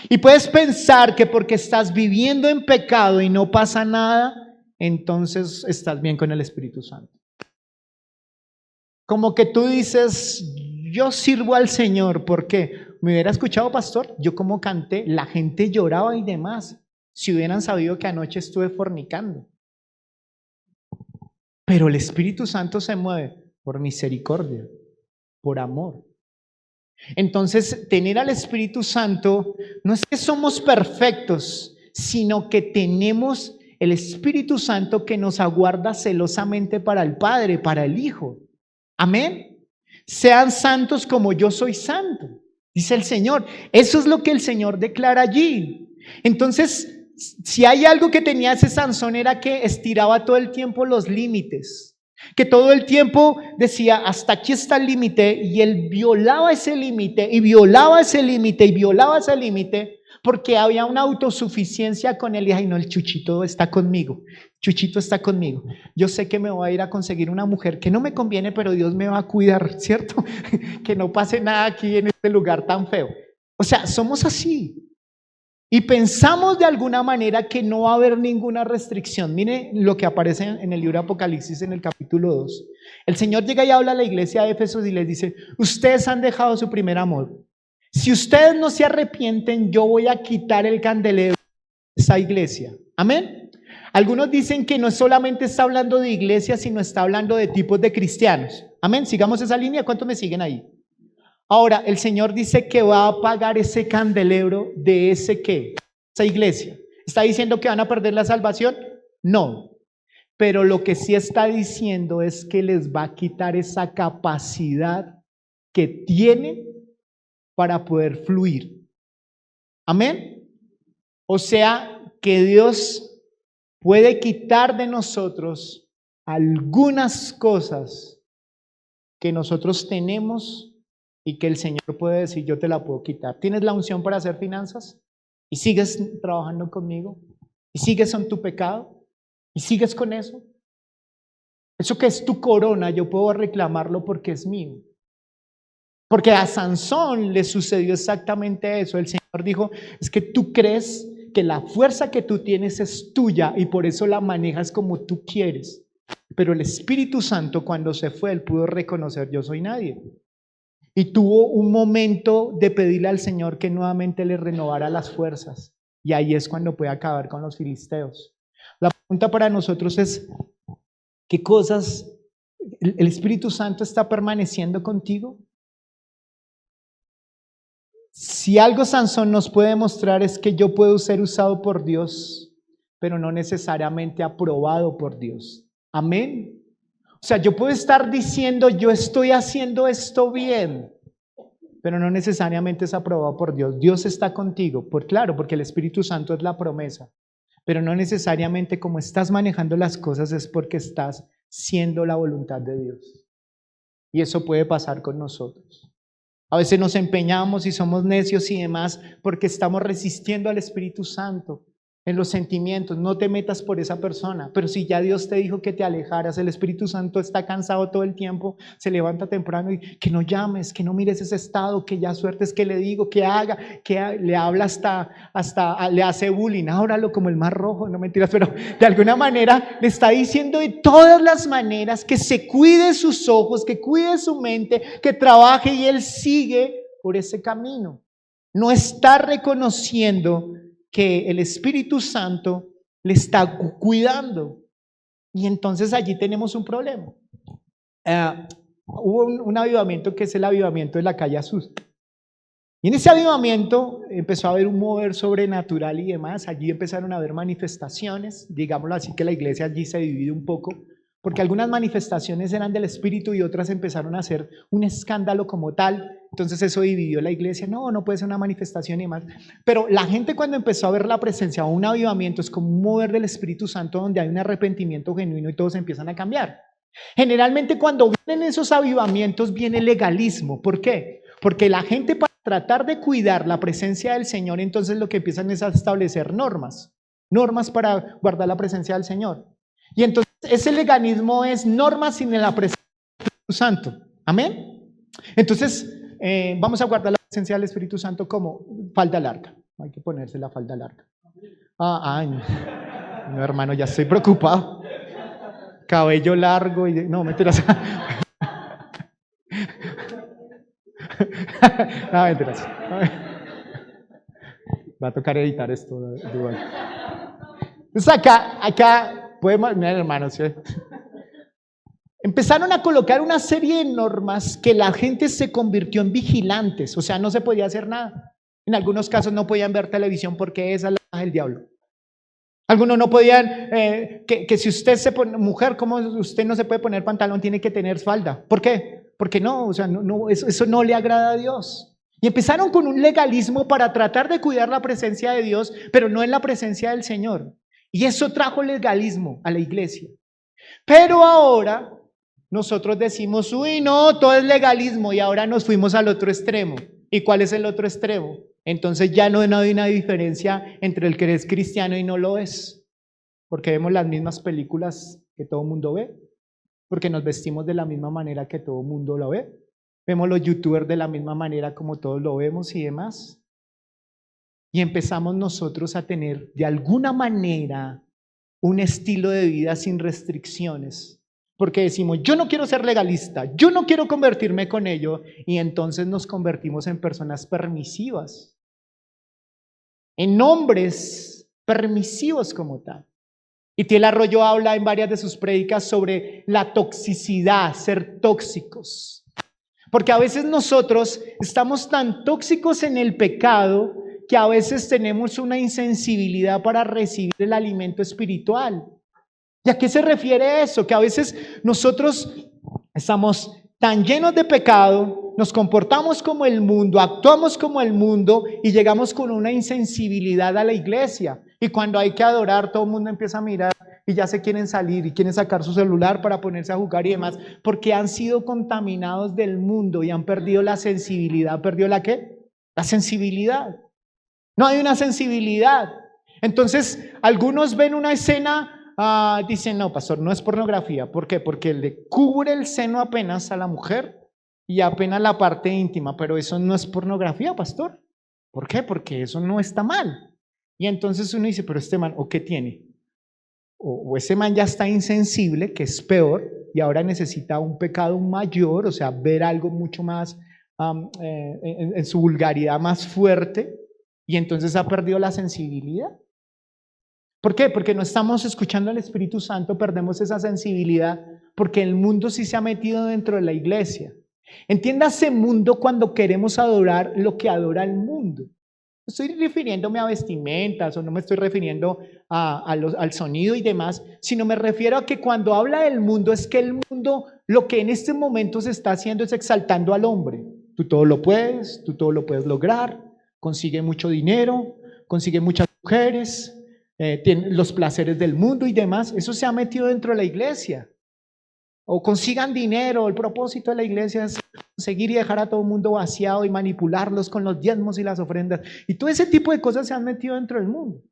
Speaker 1: Y puedes pensar que porque estás viviendo en pecado y no pasa nada, entonces estás bien con el Espíritu Santo. Como que tú dices, yo sirvo al Señor, ¿por qué? Me hubiera escuchado, pastor, yo como canté, la gente lloraba y demás, si hubieran sabido que anoche estuve fornicando. Pero el Espíritu Santo se mueve por misericordia, por amor. Entonces, tener al Espíritu Santo no es que somos perfectos, sino que tenemos el Espíritu Santo que nos aguarda celosamente para el Padre, para el Hijo. Amén. Sean santos como yo soy santo, dice el Señor. Eso es lo que el Señor declara allí. Entonces, si hay algo que tenía ese Sansón era que estiraba todo el tiempo los límites. Que todo el tiempo decía, hasta aquí está el límite, y él violaba ese límite, y violaba ese límite, y violaba ese límite, porque había una autosuficiencia con él, y ay no, el Chuchito está conmigo, Chuchito está conmigo, yo sé que me voy a ir a conseguir una mujer que no me conviene, pero Dios me va a cuidar, ¿cierto? Que no pase nada aquí en este lugar tan feo. O sea, somos así. Y pensamos de alguna manera que no va a haber ninguna restricción. Mire lo que aparece en el libro de Apocalipsis en el capítulo 2. El Señor llega y habla a la iglesia de Éfeso y les dice, ustedes han dejado su primer amor. Si ustedes no se arrepienten, yo voy a quitar el candelero de esa iglesia. Amén. Algunos dicen que no solamente está hablando de iglesia, sino está hablando de tipos de cristianos. Amén, sigamos esa línea. ¿Cuántos me siguen ahí? Ahora, el Señor dice que va a apagar ese candelero de ese qué, esa iglesia. ¿Está diciendo que van a perder la salvación? No. Pero lo que sí está diciendo es que les va a quitar esa capacidad que tienen para poder fluir. Amén. O sea, que Dios puede quitar de nosotros algunas cosas que nosotros tenemos y que el Señor puede decir, yo te la puedo quitar. ¿Tienes la unción para hacer finanzas? ¿Y sigues trabajando conmigo? ¿Y sigues en tu pecado? ¿Y sigues con eso? Eso que es tu corona, yo puedo reclamarlo porque es mío. Porque a Sansón le sucedió exactamente eso. El Señor dijo, es que tú crees que la fuerza que tú tienes es tuya y por eso la manejas como tú quieres. Pero el Espíritu Santo cuando se fue, él pudo reconocer, yo soy nadie. Y tuvo un momento de pedirle al Señor que nuevamente le renovara las fuerzas. Y ahí es cuando puede acabar con los filisteos. La pregunta para nosotros es, ¿qué cosas el Espíritu Santo está permaneciendo contigo? Si algo Sansón nos puede mostrar es que yo puedo ser usado por Dios, pero no necesariamente aprobado por Dios. Amén. O sea, yo puedo estar diciendo, yo estoy haciendo esto bien, pero no necesariamente es aprobado por Dios. Dios está contigo, claro, porque el Espíritu Santo es la promesa, pero no necesariamente como estás manejando las cosas es porque estás siendo la voluntad de Dios. Y eso puede pasar con nosotros. A veces nos empeñamos y somos necios y demás porque estamos resistiendo al Espíritu Santo en los sentimientos. No te metas por esa persona, pero si ya Dios te dijo que te alejaras, el Espíritu Santo está cansado todo el tiempo, se levanta temprano y que no llames, que no mires ese estado, que ya suerte es que le digo, que haga, que le habla hasta le hace bullying, ábralo como el mar rojo, no mentiras, pero de alguna manera le está diciendo de todas las maneras que se cuide sus ojos, que cuide su mente, que trabaje y él sigue por ese camino. No está reconociendo que el Espíritu Santo le está cuidando. Y entonces allí tenemos un problema. Hubo un avivamiento que es el avivamiento de la calle Azul. Y en ese avivamiento empezó a haber un mover sobrenatural y demás. Allí empezaron a haber manifestaciones. Digámoslo así, que la iglesia allí se divide un poco. Porque algunas manifestaciones eran del Espíritu y otras empezaron a hacer un escándalo como tal. Entonces eso dividió la iglesia. No puede ser una manifestación y demás. Pero la gente cuando empezó a ver la presencia o un avivamiento es como un mover del Espíritu Santo donde hay un arrepentimiento genuino y todos empiezan a cambiar. Generalmente cuando vienen esos avivamientos viene legalismo. ¿Por qué? Porque la gente para tratar de cuidar la presencia del Señor entonces lo que empiezan es a establecer normas para guardar la presencia del Señor. Y entonces ese legalismo es norma sin la presencia del Espíritu Santo. Amén. Entonces vamos a guardar la presencia del Espíritu Santo como falda larga. Hay que ponerse la falda larga. No, hermano, ya estoy preocupado. Cabello largo y no, mentiras. No, mentiras. Va a tocar editar esto. Entonces acá podemos, miren hermanos, ¿sí? Empezaron a colocar una serie de normas que la gente se convirtió en vigilantes, o sea, no se podía hacer nada. En algunos casos no podían ver televisión porque esa es la del diablo. Algunos no podían, que si usted se pone, mujer, como usted no se puede poner pantalón, tiene que tener falda. ¿Por qué? Porque no, o sea, eso no le agrada a Dios. Y empezaron con un legalismo para tratar de cuidar la presencia de Dios, pero no en la presencia del Señor. Y eso trajo legalismo a la iglesia. Pero ahora nosotros decimos, uy, no, todo es legalismo y ahora nos fuimos al otro extremo. ¿Y cuál es el otro extremo? Entonces ya no hay una diferencia entre el que es cristiano y no lo es. Porque vemos las mismas películas que todo el mundo ve. Porque nos vestimos de la misma manera que todo el mundo lo ve. Vemos los youtubers de la misma manera como todos lo vemos y demás. Y empezamos nosotros a tener de alguna manera un estilo de vida sin restricciones. Porque decimos, yo no quiero ser legalista, yo no quiero convertirme con ello. Y entonces nos convertimos en personas permisivas. En hombres permisivos como tal. Itiel Arroyo habla en varias de sus prédicas sobre la toxicidad, ser tóxicos. Porque a veces nosotros estamos tan tóxicos en el pecado que a veces tenemos una insensibilidad para recibir el alimento espiritual. ¿Y a qué se refiere eso? Que a veces nosotros estamos tan llenos de pecado, nos comportamos como el mundo, actuamos como el mundo y llegamos con una insensibilidad a la iglesia. Y cuando hay que adorar, todo el mundo empieza a mirar y ya se quieren salir y quieren sacar su celular para ponerse a jugar y demás, porque han sido contaminados del mundo y han perdido la sensibilidad. ¿Perdió la qué? La sensibilidad. No hay una sensibilidad. Entonces, algunos ven una escena, dicen, no, pastor, no es pornografía. ¿Por qué? Porque le cubre el seno apenas a la mujer y apenas la parte íntima, pero eso no es pornografía, pastor. ¿Por qué? Porque eso no está mal. Y entonces uno dice, pero este man, ¿o qué tiene? O ese man ya está insensible, que es peor, y ahora necesita un pecado mayor, o sea, ver algo mucho más, en su vulgaridad más fuerte, y entonces ha perdido la sensibilidad. ¿Por qué? Porque no estamos escuchando al Espíritu Santo, perdemos esa sensibilidad, porque el mundo sí se ha metido dentro de la iglesia. Entiéndase mundo cuando queremos adorar lo que adora el mundo. No estoy refiriéndome a vestimentas o no me estoy refiriendo al sonido y demás, sino me refiero a que cuando habla del mundo es que el mundo lo que en este momento se está haciendo es exaltando al hombre. Tú todo lo puedes lograr, consigue mucho dinero, consigue muchas mujeres, tiene los placeres del mundo y demás. Eso se ha metido dentro de la iglesia. O consigan dinero. El propósito de la iglesia es conseguir y dejar a todo el mundo vaciado y manipularlos con los diezmos y las ofrendas. Y todo ese tipo de cosas se han metido dentro del mundo.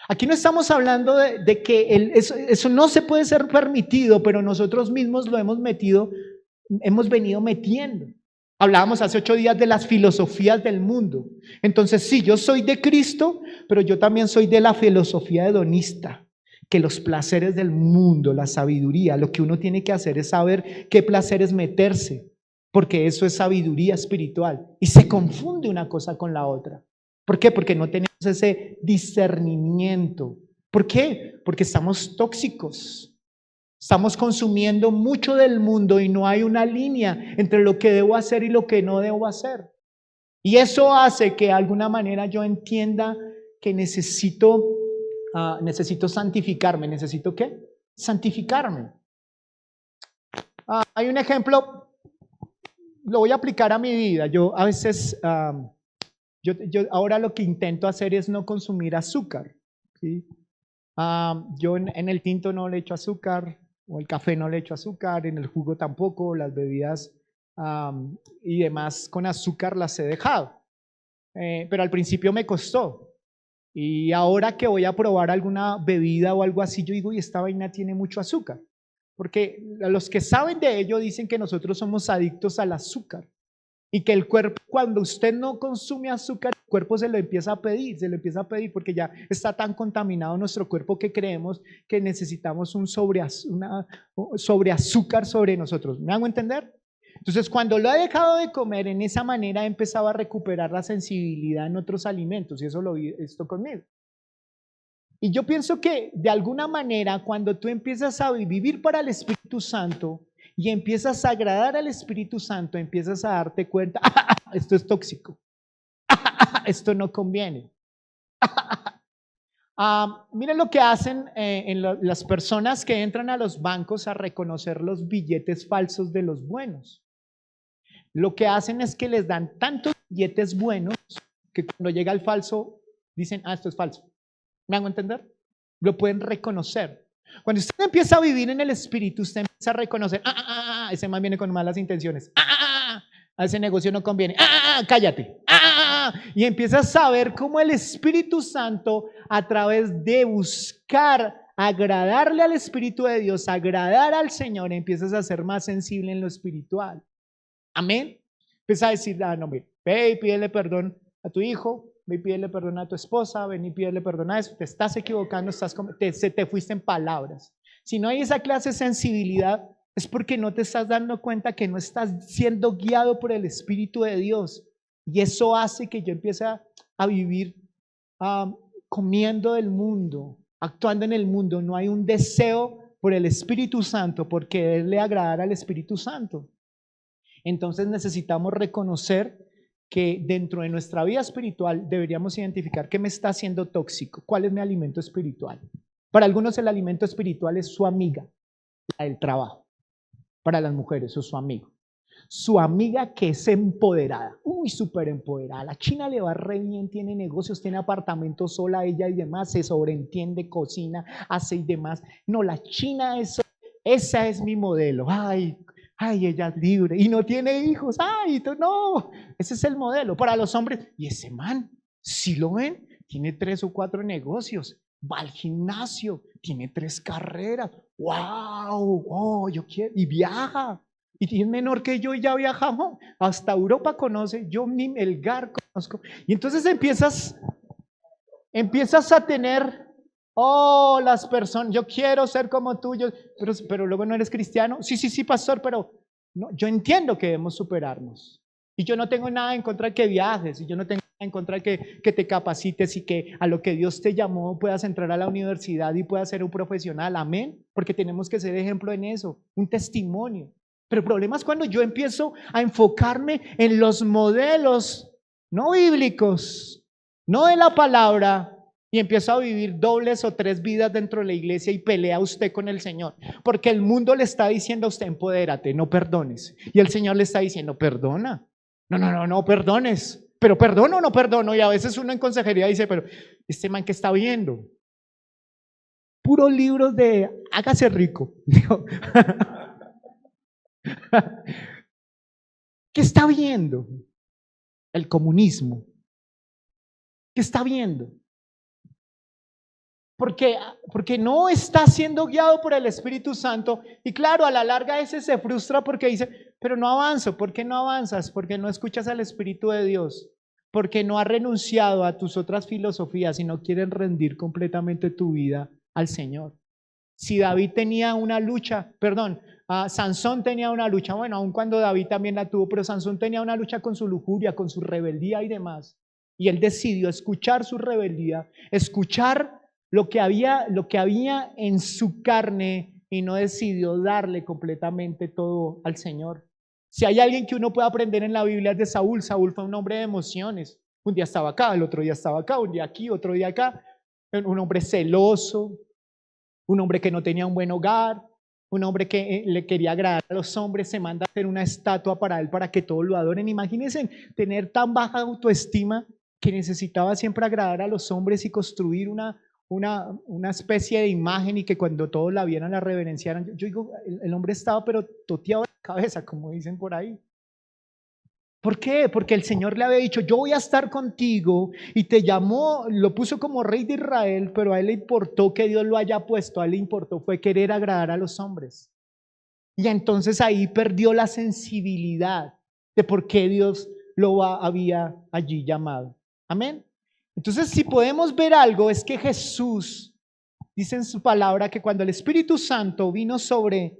Speaker 1: Aquí no estamos hablando de que eso no se puede ser permitido, pero nosotros mismos lo hemos venido metiendo. Hablábamos hace 8 días de las filosofías del mundo. Entonces, sí, yo soy de Cristo, pero yo también soy de la filosofía hedonista. Que los placeres del mundo, la sabiduría, lo que uno tiene que hacer es saber qué placer es meterse, porque eso es sabiduría espiritual y se confunde una cosa con la otra. ¿Por qué? Porque no tenemos ese discernimiento. ¿Por qué? Porque estamos tóxicos, estamos consumiendo mucho del mundo y no hay una línea entre lo que debo hacer y lo que no debo hacer. Y eso hace que de alguna manera yo entienda que necesito santificarme. ¿Necesito qué? Santificarme. Hay un ejemplo, lo voy a aplicar a mi vida. Yo a veces, yo ahora lo que intento hacer es no consumir azúcar. ¿Sí? Yo en el tinto no le echo azúcar, o el café no le echo azúcar, en el jugo tampoco, las bebidas y demás con azúcar las he dejado. Pero al principio me costó. Y ahora que voy a probar alguna bebida o algo así, yo digo, y esta vaina tiene mucho azúcar. Porque los que saben de ello dicen que nosotros somos adictos al azúcar. Y que el cuerpo, cuando usted no consume azúcar, el cuerpo se lo empieza a pedir, porque ya está tan contaminado nuestro cuerpo que creemos que necesitamos un sobreazúcar sobre nosotros. ¿Me hago entender? Entonces, cuando lo he dejado de comer en esa manera, he empezado a recuperar la sensibilidad en otros alimentos, y eso lo vi esto conmigo. Y yo pienso que de alguna manera, cuando tú empiezas a vivir para el Espíritu Santo y empiezas a agradar al Espíritu Santo, empiezas a darte cuenta, esto es tóxico, esto no conviene. Miren lo que hacen las personas que entran a los bancos a reconocer los billetes falsos de los buenos. Lo que hacen es que les dan tantos billetes buenos que cuando llega el falso dicen, esto es falso. ¿Me hago entender? Lo pueden reconocer. Cuando usted empieza a vivir en el Espíritu, usted empieza a reconocer, ese man viene con malas intenciones, a ese negocio no conviene, cállate, y empieza a saber cómo el Espíritu Santo, a través de buscar agradarle al Espíritu de Dios, agradar al Señor, empiezas a ser más sensible en lo espiritual. Amén. Empieza a decir, no, mira, ve y pídele perdón a tu hijo, ve y pídele perdón a tu esposa, ven y pídele perdón a eso, te estás equivocando, te fuiste en palabras. Si no hay esa clase de sensibilidad, es porque no te estás dando cuenta que no estás siendo guiado por el Espíritu de Dios. Y eso hace que yo empiece a vivir comiendo del mundo, actuando en el mundo, no hay un deseo por el Espíritu Santo, por quererle agradar al Espíritu Santo. Entonces necesitamos reconocer que dentro de nuestra vida espiritual deberíamos identificar qué me está haciendo tóxico, cuál es mi alimento espiritual. Para algunos el alimento espiritual es su amiga, la del trabajo. Para las mujeres es su amigo. Su amiga que es empoderada, súper empoderada. La china le va re bien, tiene negocios, tiene apartamentos sola ella y demás, se sobreentiende, cocina, hace y demás. No, la china esa es mi modelo. Ay, ella es libre y no tiene hijos. Ay, no, ese es el modelo. Para los hombres, y ese man, si lo ven, tiene 3 o 4 negocios, va al gimnasio, tiene 3 carreras. ¡Wow! Oh, yo quiero, y viaja. Y es menor que yo y ya viajamos, hasta Europa conoce, yo ni el GAR conozco. Y entonces empiezas a tener, las personas, yo quiero ser como tú, pero luego no eres cristiano. Sí, pastor, pero no, yo entiendo que debemos superarnos. Y yo no tengo nada en contra de que viajes, y yo no tengo nada en contra de que te capacites y que a lo que Dios te llamó puedas entrar a la universidad y puedas ser un profesional. Amén, porque tenemos que ser ejemplo en eso, un testimonio. Pero el problema es cuando yo empiezo a enfocarme en los modelos no bíblicos, no de la palabra, y empiezo a vivir 2 o 3 vidas dentro de la iglesia y pelea usted con el Señor. Porque el mundo le está diciendo a usted, empodérate, no perdones. Y el Señor le está diciendo, perdona. No perdones. Pero perdono o no perdono. Y a veces uno en consejería dice, pero este man que está viendo, puros libros de hágase rico. ¿Qué está viendo? El comunismo. ¿Qué está viendo? Porque no está siendo guiado por el Espíritu Santo. Y claro, a la larga ese se frustra porque dice, pero no avanzo. ¿Por qué no avanzas? Porque no escuchas al Espíritu de Dios. Porque no has renunciado a tus otras filosofías y no quieres rendir completamente tu vida al Señor. Si David tenía una lucha, Sansón tenía una lucha, bueno, aun cuando David también la tuvo, pero Sansón tenía una lucha con su lujuria, con su rebeldía y demás. Y él decidió escuchar su rebeldía, escuchar lo que había en su carne y no decidió darle completamente todo al Señor. Si hay alguien que uno puede aprender en la Biblia es de Saúl. Saúl fue un hombre de emociones. Un día estaba acá, el otro día estaba acá, un día aquí, otro día acá. Un hombre celoso, un hombre que no tenía un buen hogar, un hombre que le quería agradar a los hombres, se manda a hacer una estatua para él para que todos lo adoren. Imagínense tener tan baja autoestima que necesitaba siempre agradar a los hombres y construir una especie de imagen y que cuando todos la vieran la reverenciaran. Yo digo, el hombre estaba pero toteado de la cabeza, como dicen por ahí. ¿Por qué? Porque el Señor le había dicho, yo voy a estar contigo, y te llamó, lo puso como rey de Israel, pero a él le importó que Dios lo haya puesto, a él le importó fue querer agradar a los hombres. Y entonces ahí perdió la sensibilidad de por qué Dios lo había allí llamado. Amén. Entonces, si podemos ver algo, es que Jesús dice en su palabra que cuando el Espíritu Santo vino ¿sobre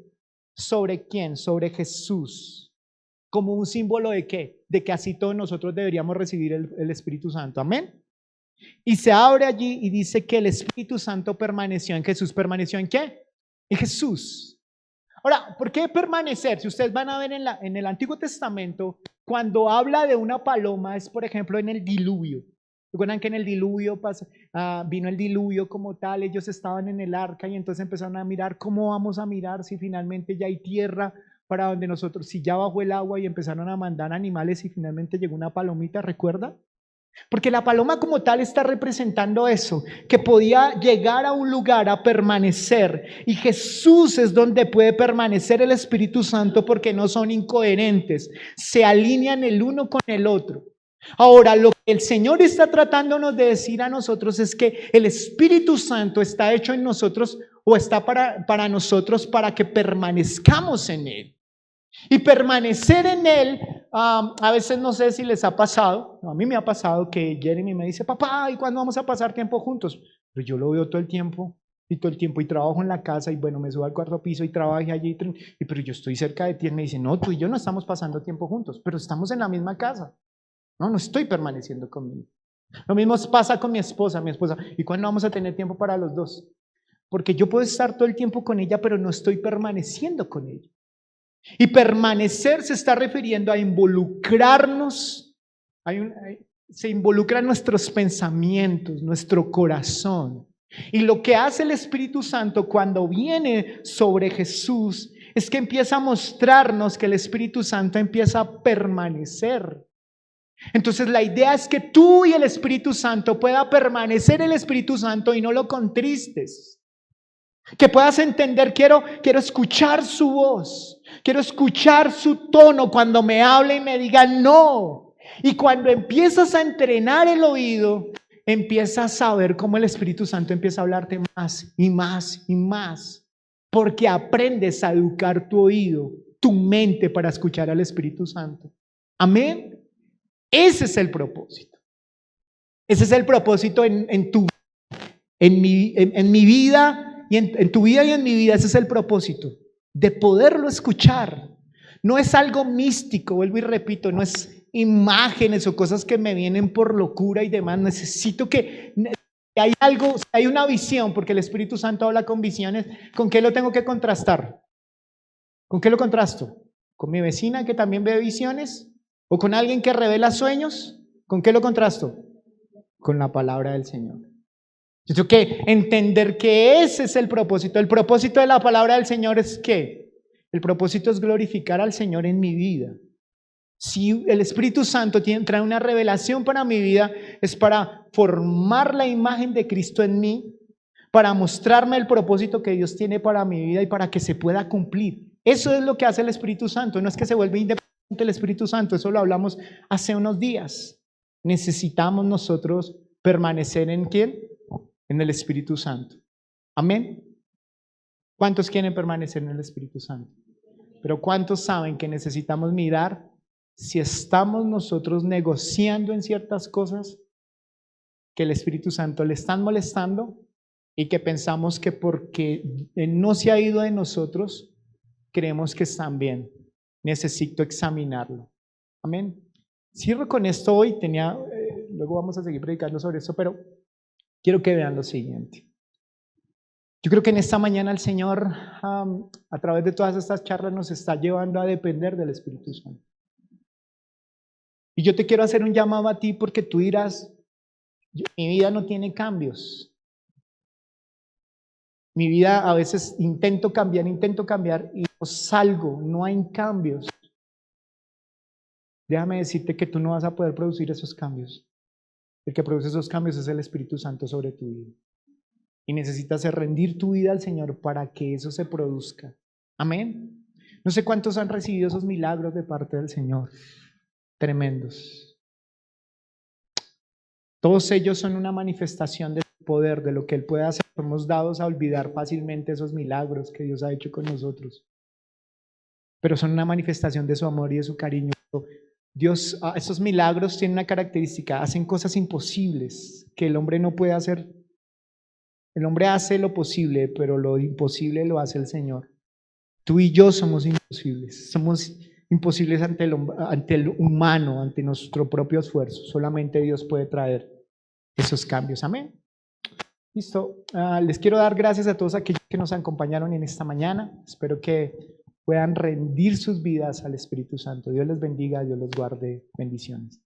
Speaker 1: quién? Sobre Jesús. Como un símbolo de ¿qué? De que así todos nosotros deberíamos recibir el Espíritu Santo. Amén. Y se abre allí y dice que el Espíritu Santo permaneció en Jesús. ¿Permaneció en qué? En Jesús. Ahora, ¿por qué permanecer? Si ustedes van a ver en el Antiguo Testamento, cuando habla de una paloma es, por ejemplo, en el diluvio. ¿Recuerdan que en el diluvio vino el diluvio como tal? Ellos estaban en el arca y entonces empezaron a mirar cómo vamos a mirar si finalmente ya hay tierra para donde nosotros, si ya bajó el agua, y empezaron a mandar animales y finalmente llegó una palomita, ¿recuerda? Porque la paloma como tal está representando eso, que podía llegar a un lugar a permanecer, y Jesús es donde puede permanecer el Espíritu Santo porque no son incoherentes, se alinean el uno con el otro. Ahora, lo que el Señor está tratándonos de decir a nosotros es que el Espíritu Santo está hecho en nosotros, o está para nosotros, para que permanezcamos en Él. Y permanecer en Él, a veces no sé si les ha pasado, a mí me ha pasado que Jeremy me dice, papá, ¿y cuándo vamos a pasar tiempo juntos? Pero yo lo veo todo el tiempo, y trabajo en la casa, y bueno, me subo al 4º piso y trabajo allí, pero yo estoy cerca de ti. Él me dice, no, tú y yo no estamos pasando tiempo juntos, pero estamos en la misma casa. No estoy permaneciendo conmigo. Lo mismo pasa con mi esposa, ¿y cuándo vamos a tener tiempo para los dos? Porque yo puedo estar todo el tiempo con ella, pero no estoy permaneciendo con ella. Y permanecer se está refiriendo a involucrarnos, se involucran nuestros pensamientos, nuestro corazón. Y lo que hace el Espíritu Santo cuando viene sobre Jesús es que empieza a mostrarnos que el Espíritu Santo empieza a permanecer. Entonces la idea es que tú y el Espíritu Santo pueda permanecer el Espíritu Santo y no lo contristes. Que puedas entender, quiero escuchar su voz, quiero escuchar su tono cuando me hable y me diga no. Y cuando empiezas a entrenar el oído, empiezas a ver cómo el Espíritu Santo empieza a hablarte más y más y más. Porque aprendes a educar tu oído, tu mente para escuchar al Espíritu Santo. Amén. Ese es el propósito. Ese es el propósito en mi vida y en tu vida y en mi vida. Ese es el propósito, de poderlo escuchar. No es algo místico, vuelvo y repito, no es imágenes o cosas que me vienen por locura y demás. Necesito que hay algo, hay una visión, porque el Espíritu Santo habla con visiones. ¿Con qué lo tengo que contrastar? ¿Con qué lo contrasto? ¿Con mi vecina que también ve visiones? ¿O con alguien que revela sueños? ¿Con qué lo contrasto? Con la palabra del Señor. Yo tengo que entender que ese es el propósito. El propósito de la palabra del Señor es ¿qué? El propósito es glorificar al Señor en mi vida. Si el Espíritu Santo trae una revelación para mi vida, es para formar la imagen de Cristo en mí, para mostrarme el propósito que Dios tiene para mi vida y para que se pueda cumplir. Eso es lo que hace el Espíritu Santo. No es que se vuelva independiente el Espíritu Santo, eso lo hablamos hace unos días. Necesitamos nosotros permanecer ¿en quién? En el Espíritu Santo. Amén. ¿Cuántos quieren permanecer en el Espíritu Santo? Pero ¿cuántos saben que necesitamos mirar si estamos nosotros negociando en ciertas cosas que el Espíritu Santo le están molestando y que pensamos que porque no se ha ido de nosotros, creemos que están bien? Necesito examinarlo. Amén. Cierro con esto hoy. Luego vamos a seguir predicando sobre esto, pero quiero que vean lo siguiente. Yo creo que en esta mañana el Señor, a través de todas estas charlas, nos está llevando a depender del Espíritu Santo. Y yo te quiero hacer un llamado a ti porque tú dirás, mi vida no tiene cambios. Mi vida a veces intento cambiar y no salgo, no hay cambios. Déjame decirte que tú no vas a poder producir esos cambios. El que produce esos cambios es el Espíritu Santo sobre tu vida. Y necesitas rendir tu vida al Señor para que eso se produzca. Amén. No sé cuántos han recibido esos milagros de parte del Señor. Tremendos. Todos ellos son una manifestación del poder, de lo que Él puede hacer. Somos dados a olvidar fácilmente esos milagros que Dios ha hecho con nosotros. Pero son una manifestación de su amor y de su cariño. Dios, esos milagros tienen una característica, hacen cosas imposibles que el hombre no puede hacer. El hombre hace lo posible, pero lo imposible lo hace el Señor. Tú y yo somos imposibles ante el humano, ante nuestro propio esfuerzo. Solamente Dios puede traer esos cambios. Amén. Listo. Les quiero dar gracias a todos aquellos que nos acompañaron en esta mañana. Espero que puedan rendir sus vidas al Espíritu Santo. Dios les bendiga, Dios los guarde. Bendiciones.